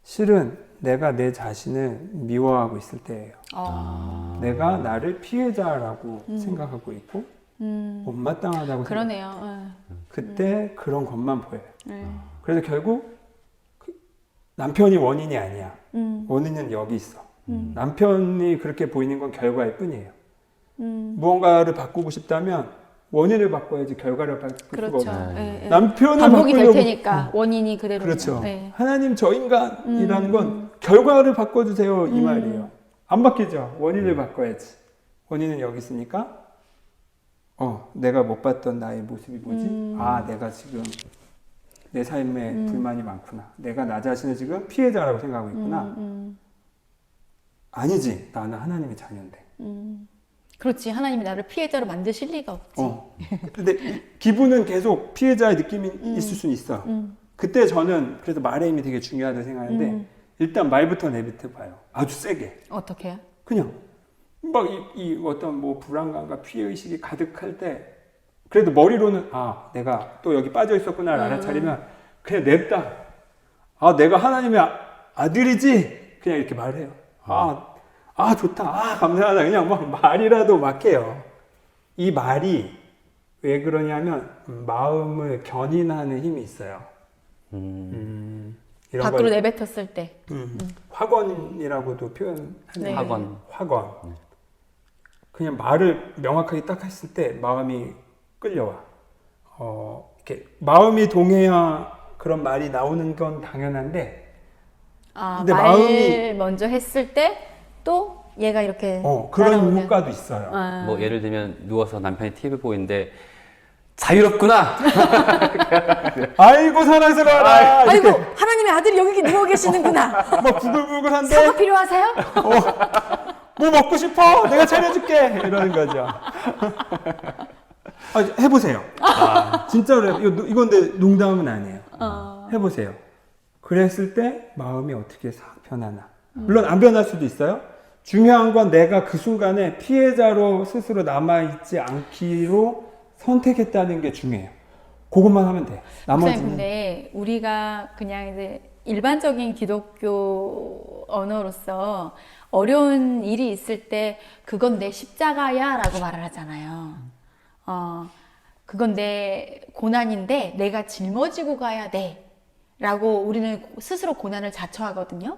실은 내가 내 자신을 미워하고 있을 때예요. 내가 나를 피해자라고 생각하고 있고 못마땅하다고 그러네요. 그때 그런 것만 보여요. 그래서 결국 남편이 원인이 아니야. 원인은 여기 있어. 남편이 그렇게 보이는 건 결과일 뿐이에요. 무언가를 바꾸고 싶다면 원인을 바꿔야지 결과를 바꿀 그렇죠. 수가 없어요. 예, 예. 남편을 반복이 될 바꾸려고 테니까 원인이 그대로. 그렇죠. 예. 하나님 저 인간이라는 건 결과를 바꿔주세요 이 말이에요. 안 바뀌죠. 원인을 바꿔야지. 원인은 여기 있으니까 내가 못 봤던 나의 모습이 뭐지? 내가 지금 내 삶에 불만이 많구나. 내가 나 자신을 지금 피해자라고 생각하고 있구나. 아니지. 나는 하나님의 자녀인데. 그렇지. 하나님이 나를 피해자로 만드실 리가 없지. 근데 기분은 계속 피해자의 느낌이 있을 수는 있어. 그때 저는 그래서 말의 힘이 되게 중요하다고 생각하는데 일단 말부터 내뱉어봐요. 아주 세게. 어떻게? 그냥 막 이 어떤 뭐 불안감과 피해의식이 가득할 때 그래도 머리로는 내가 또 여기 빠져 있었구나를 알아차리면 그냥 냅다. 내가 하나님의 아들이지. 그냥 이렇게 말해요. 좋다. 감사하다. 그냥 막 말이라도 막 해요. 이 말이 왜 그러냐면 마음을 견인하는 힘이 있어요. 이런 밖으로 내뱉었을 때. 확언이라고도 표현하는 네. 학원. 그냥 말을 명확하게 딱 했을 때 마음이 끌려와. 이렇게 마음이 동해야 그런 말이 나오는 건 당연한데 근데 말 마음이 먼저 했을 때 또 얘가 이렇게 그런 따라오면. 효과도 있어요. 뭐 예를 들면 누워서 남편이 TV 보고 있는데 자유롭구나. 아이고 사랑스러워라. 아이고 하나님의 아들이 여기 누워 계시는구나. 막 부글부글한데 사과 필요하세요? 뭐 먹고 싶어? 내가 차려줄게. 이러는 거죠. 해보세요. 진짜로 이건 내 농담은 아니에요. 해보세요. 그랬을 때 마음이 어떻게 싹 변하나. 물론 안 변할 수도 있어요. 중요한 건 내가 그 순간에 피해자로 스스로 남아있지 않기로 선택했다는 게 중요해요. 그것만 하면 돼. 나머지는. 근데 우리가 그냥 이제 일반적인 기독교 언어로서 어려운 일이 있을 때 그건 내 십자가야 라고 말을 하잖아요. 그건 내 고난인데 내가 짊어지고 가야 돼 라고 우리는 스스로 고난을 자처하거든요.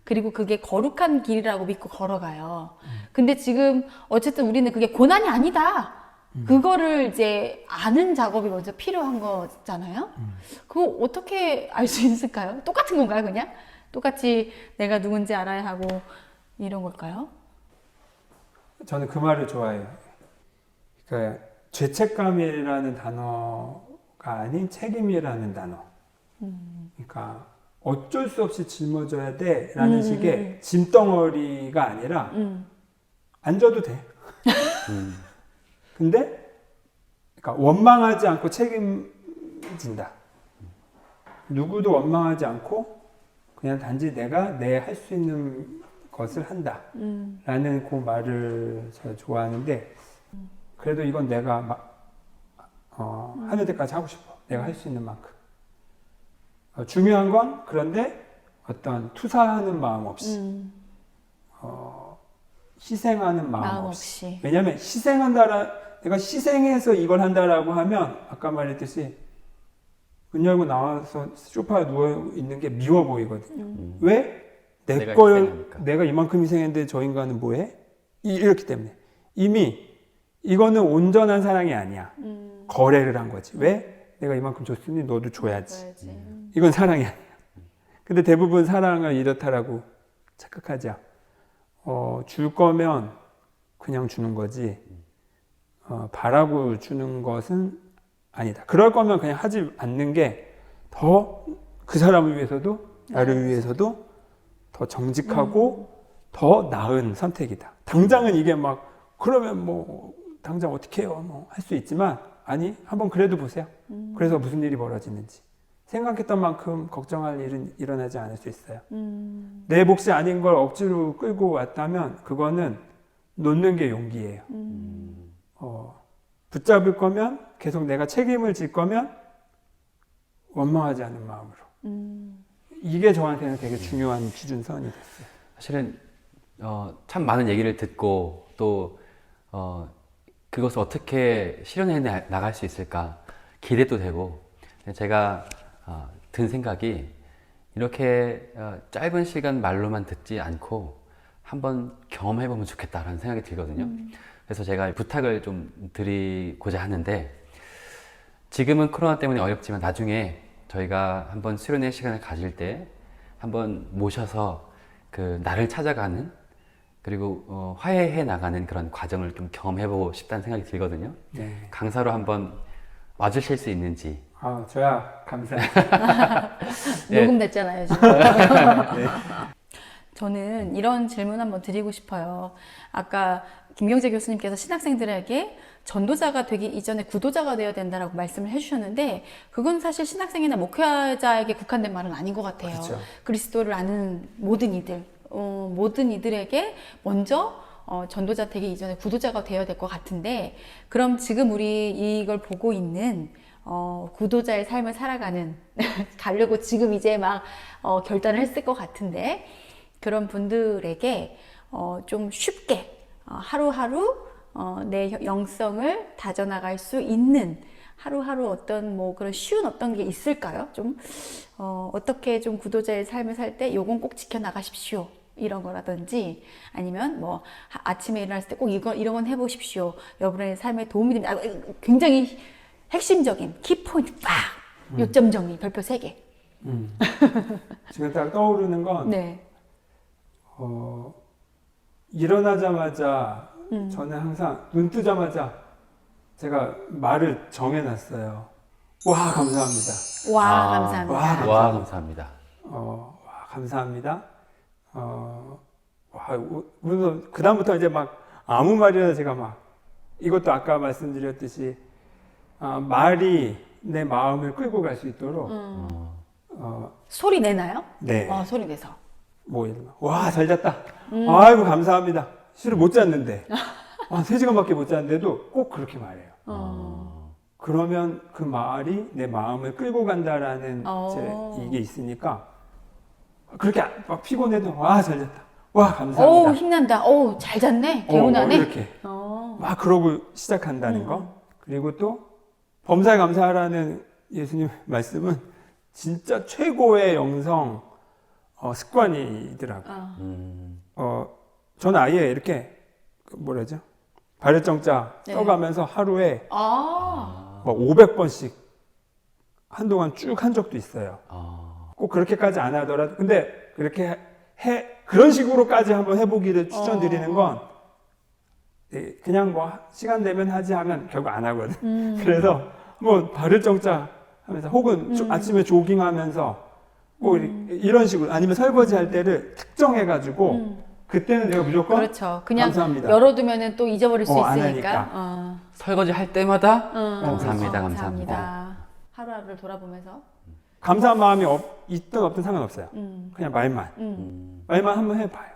그리고 그게 거룩한 길이라고 믿고 걸어가요. 근데 지금 어쨌든 우리는 그게 고난이 아니다. 그거를 이제 아는 작업이 먼저 필요한 거잖아요. 그거 어떻게 알 수 있을까요? 똑같은 건가요, 그냥? 똑같이 내가 누군지 알아야 하고 이런 걸까요? 저는 그 말을 좋아해요. 그러니까 죄책감이라는 단어가 아닌 책임이라는 단어. 그러니까 어쩔 수 없이 짊어져야 돼라는 식의 짐덩어리가 아니라 안 져도 돼. 근데 그러니까 원망하지 않고 책임진다. 누구도 원망하지 않고 그냥 단지 내가 내 할 수 있는 것을 한다. 라는 그 말을 제가 좋아하는데 그래도 이건 내가 하는 데까지 하고 싶어. 내가 할 수 있는 만큼. 중요한 건 그런데 어떤 투사하는 마음 없이 희생하는 마음 없이. 왜냐하면 내가 희생해서 이걸 한다라고 하면 아까 말했듯이 문 열고 나와서 소파에 누워 있는 게 미워 보이거든요. 왜? 내가 이만큼 희생했는데 저 인간은 뭐해? 이렇기 때문에 이미 이거는 온전한 사랑이 아니야. 거래를 한 거지. 왜? 내가 이만큼 줬으니 너도 줘야지. 이건 사랑이 아니야. 근데 대부분 사랑을 이렇다라고 착각하죠. 줄 거면 그냥 주는 거지. 바라고 주는 것은 아니다. 그럴 거면 그냥 하지 않는 게 더 그 사람을 위해서도 나를 위해서도 더 정직하고 더 나은 선택이다. 당장은 이게 막 그러면 뭐 당장 어떻게 해요? 뭐 할 수 있지만 아니 한번 그래도 보세요. 그래서 무슨 일이 벌어지는지. 생각했던 만큼 걱정할 일은 일어나지 않을 수 있어요. 내 몫이 아닌 걸 억지로 끌고 왔다면 그거는 놓는 게 용기예요. 붙잡을 거면 계속 내가 책임을 질 거면 원망하지 않는 마음으로. 이게 저한테는 되게 중요한 기준선이 됐어요. 사실은 참 많은 얘기를 듣고 또 그것을 어떻게 실현해 나갈 수 있을까 기대도 되고 제가 든 생각이 이렇게 짧은 시간 말로만 듣지 않고 한번 경험해보면 좋겠다라는 생각이 들거든요. 그래서 제가 부탁을 좀 드리고자 하는데 지금은 코로나 때문에 어렵지만 나중에 저희가 한번 수련회 시간을 가질 때 한번 모셔서 그 나를 찾아가는 그리고 화해해 나가는 그런 과정을 좀 경험해보고 싶다는 생각이 들거든요. 네. 강사로 한번 와주실 수 있는지. 저야 감사해요. 녹음됐잖아요, 지금. 네. 저는 이런 질문 한번 드리고 싶어요. 아까 김경재 교수님께서 신학생들에게 전도자가 되기 이전에 구도자가 되어야 된다라고 말씀을 해주셨는데 그건 사실 신학생이나 목회자에게 국한된 말은 아닌 것 같아요. 그렇죠. 그리스도를 아는 모든 이들에게 먼저 전도자 되기 이전에 구도자가 되어야 될 것 같은데 그럼 지금 우리 이걸 보고 있는 구도자의 삶을 살아가는 가려고 지금 이제 막 결단을 했을 것 같은데 그런 분들에게 좀 쉽게 하루하루 내 영성을 다져나갈 수 있는 하루하루 어떤 뭐 그런 쉬운 어떤 게 있을까요? 좀 어떻게 좀 구도자의 삶을 살 때 요건 꼭 지켜나가십시오. 이런 거라든지 아니면 뭐 아침에 일어났을 때 꼭 이런 건 해보십시오. 여러분의 삶에 도움이 됩니다. 굉장히 핵심적인 키포인트 빡! 요점 정리 별표 3개. 지금 딱 떠오르는 건 네. 일어나자마자 저는 항상 눈 뜨자마자 제가 말을 정해놨어요. 와 감사합니다. 와 감사합니다. 와 감사합니다. 와 감사합니다. 그래서 그 다음부터 이제 막 아무 말이나 제가 막 이것도 아까 말씀드렸듯이 말이 내 마음을 끌고 갈 수 있도록 소리 내나요? 네. 소리 내서. 뭐 와 잘 잤다. 아이고 감사합니다. 실은 못 잤는데 3시간밖에 못 잤는데도 꼭 그렇게 말해요. 그러면 그 말이 내 마음을 끌고 간다라는 이게 있으니까 그렇게 막 피곤해도 와 잘 잤다. 와 감사합니다. 힘난다. 잘 잤네. 개운하네. 이렇게 막 그러고 시작한다는 거. 그리고 또 범사에 감사하라는 예수님 말씀은 진짜 최고의 영성 습관이더라고요. 저는 아예 이렇게 뭐라죠? 발열정자 써가면서 하루에 막 500번씩 한동안 쭉 한 적도 있어요. 꼭 그렇게까지 안 하더라도 근데 그렇게 그런 식으로까지 한번 해보기를 추천드리는 건 그냥 뭐 시간 되면 하지 하면 결국 안 하거든. 그래서 한번 발열정자 하면서 혹은 아침에 조깅하면서 뭐 이런 식으로 아니면 설거지 할 때를 특정해가지고 그때는 내가 무조건 그렇죠. 그냥 감사합니다. 열어두면은 또 잊어버릴 수 안 있으니까. 하니까. 설거지 할 때마다 감사합니다. 감사합니다. 하루하루를 돌아보면서. 감사한 마음이 있든 없든 상관없어요. 그냥 말만 한번 해봐요.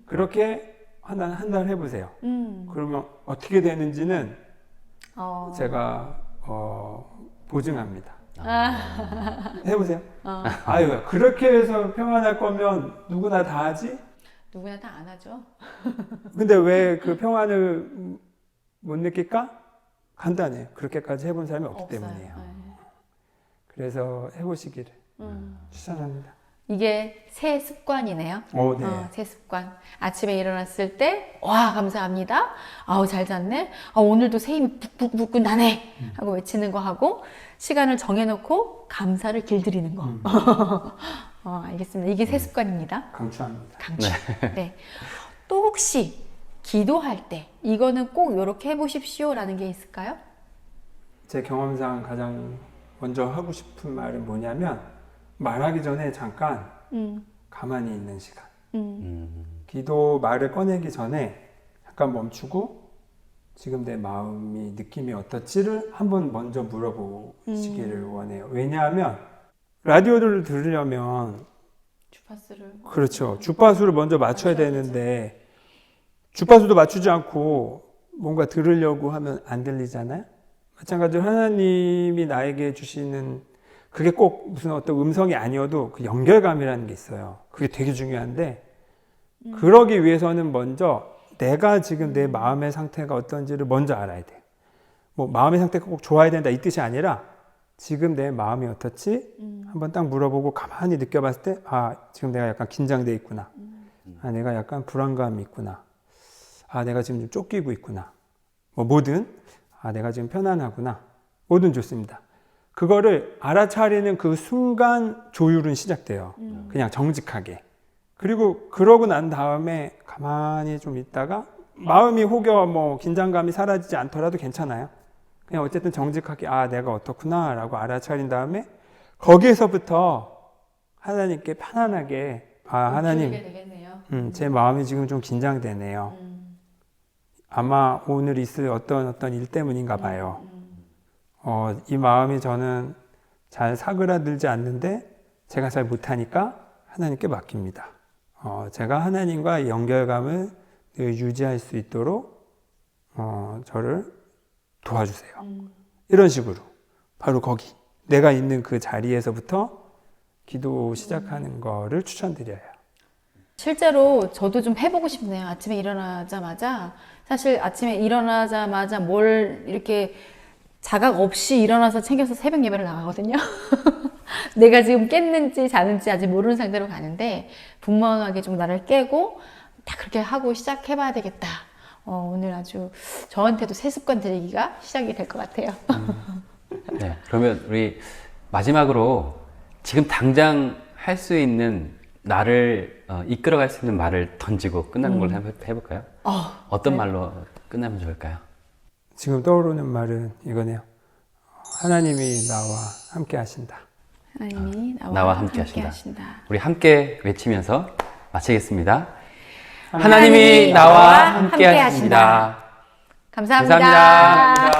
그렇게 한 달 해보세요. 그러면 어떻게 되는지는 제가 보증합니다. 해보세요. 아유, 그렇게 해서 평안할 거면 누구나 다 하지? 누구나 다 안 하죠. 근데 왜 그 평안을 못 느낄까? 간단해요. 그렇게까지 해본 사람이 없기 없어요. 때문이에요. 네. 그래서 해보시기를 추천합니다. 이게 새 습관이네요. 네. 새 습관. 아침에 일어났을 때, 와, 감사합니다. 아우, 잘 잤네. 아, 오늘도 새 힘이 북북북 나네. 하고 외치는 거 하고, 시간을 정해놓고, 감사를 길들이는 거. 알겠습니다. 이게 새 습관입니다. 강추합니다. 강추. 네. 또 혹시, 기도할 때, 이거는 꼭 이렇게 해보십시오. 라는 게 있을까요? 제 경험상 가장 먼저 하고 싶은 말은 뭐냐면, 말하기 전에 잠깐 가만히 있는 시간. 기도 말을 꺼내기 전에 잠깐 멈추고 지금 내 마음이 느낌이 어떻지를 한번 먼저 물어보시기를 원해요. 왜냐하면 라디오를 들으려면 주파수를. 그렇죠. 주파수를 먼저 맞춰야 되는데 주파수도 맞추지 않고 뭔가 들으려고 하면 안 들리잖아요. 마찬가지로 하나님이 나에게 주시는 그게 꼭 무슨 어떤 음성이 아니어도 그 연결감이라는 게 있어요. 그게 되게 중요한데 그러기 위해서는 먼저 내가 지금 내 마음의 상태가 어떤지를 먼저 알아야 돼요. 뭐 마음의 상태가 꼭 좋아야 된다 이 뜻이 아니라 지금 내 마음이 어떻지? 한번 딱 물어보고 가만히 느껴봤을 때 아, 지금 내가 약간 긴장돼 있구나. 아, 내가 약간 불안감이 있구나. 아, 내가 지금 좀 쫓기고 있구나. 뭐 뭐든 아, 내가 지금 편안하구나. 뭐든 좋습니다. 그거를 알아차리는 그 순간 조율은 시작돼요. 그냥 정직하게. 그리고 그러고 난 다음에 가만히 좀 있다가 마음이 혹여 뭐 긴장감이 사라지지 않더라도 괜찮아요. 그냥 어쨌든 정직하게 아, 내가 어떻구나 라고 알아차린 다음에 거기에서부터 하나님께 편안하게 아, 하나님 제 마음이 지금 좀 긴장되네요. 아마 오늘 있을 어떤 일 때문인가 봐요. 이 마음이 저는 잘 사그라들지 않는데 제가 잘 못하니까 하나님께 맡깁니다. 제가 하나님과 연결감을 늘 유지할 수 있도록 저를 도와주세요. 이런 식으로 바로 거기 내가 있는 그 자리에서부터 기도 시작하는 거를 추천드려요. 실제로 저도 좀 해보고 싶네요. 아침에 일어나자마자 사실 아침에 일어나자마자 뭘 이렇게 자각 없이 일어나서 챙겨서 새벽 예배를 나가거든요. 내가 지금 깼는지 자는지 아직 모르는 상태로 가는데 분명하게 좀 나를 깨고 딱 그렇게 하고 시작해봐야 되겠다. 오늘 아주 저한테도 새 습관 들이기가 시작이 될 것 같아요. 네, 그러면 우리 마지막으로 지금 당장 할 수 있는 나를 이끌어갈 수 있는 말을 던지고 끝나는 걸로 해볼까요? 어떤 네. 말로 끝나면 좋을까요? 지금 떠오르는 말은 이거네요. 하나님이 나와 함께 하신다. 하나님이 나와 함께 하신다. 우리 함께 외치면서 마치겠습니다. 하나님이 하나님이 나와 함께 하신다. 감사합니다. 감사합니다.